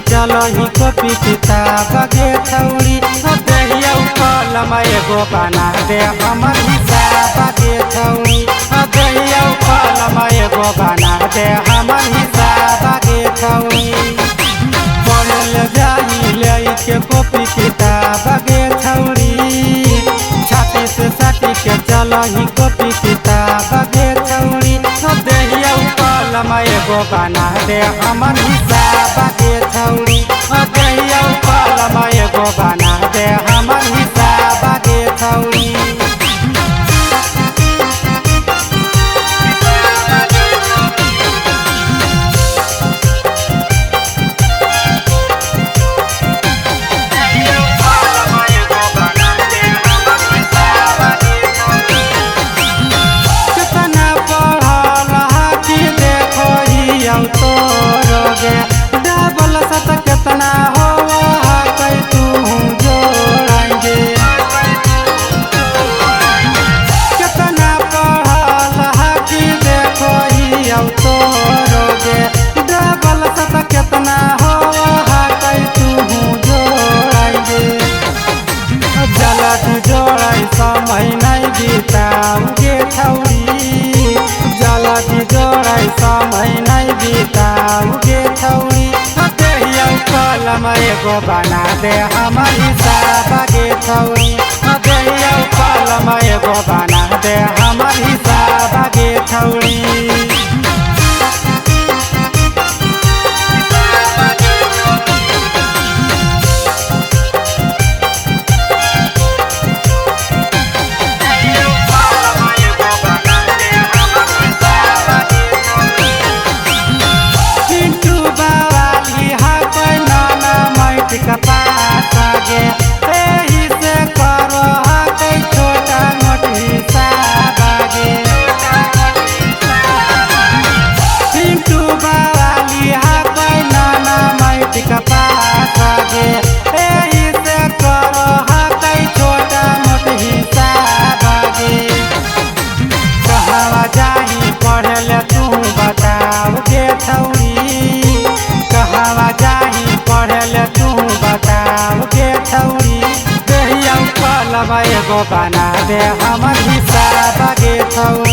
चलो ही कॉपी किताब गे छौरी देहिया कलम एगो बना दे हमर हिसाब गे छौरी देहिया कलम एगो बना दे हमर हिसाब गे छौरी पढ़ल जाई लेके कॉपी किताब गे छौरी छाती से साटी के चलो ही कॉपी किताब गे छौरी देहिया कलम एगो बना दे हमर हिसाब गे छौरी देहिया कलम एगो बना दे हमर हिसाब गे छौरी डबल सत कितना हो कई तू जोड़ेंगे कितना पढ़ल हाथी देखो ही अब तोरोगे डबल सत कितना हो कई तू जोड़ेंगे जलद जोड़े समय नहीं बीताओगे छौरी जलद जोड़े समय नहीं बीताओगे छौरी देहिया कलम एगो बना दे हमर हिसाब गे छौरी देहिया कलम एगो बना दे हमर हिसाब गे छौरी कपास गे एही से करो कई छोटा मोट हिसाब गे पिंटू बावाली कोई नाना माइट कपास गे एही से करो कई छोटा मोट हिसाब गे कहवा जाही पढ़े तू बताओ गे छौरी कहवा जाही पढ़े तू बताओ गे छौरी देहिया कलम एगो बना दे हमर हिसाब गे छौरी।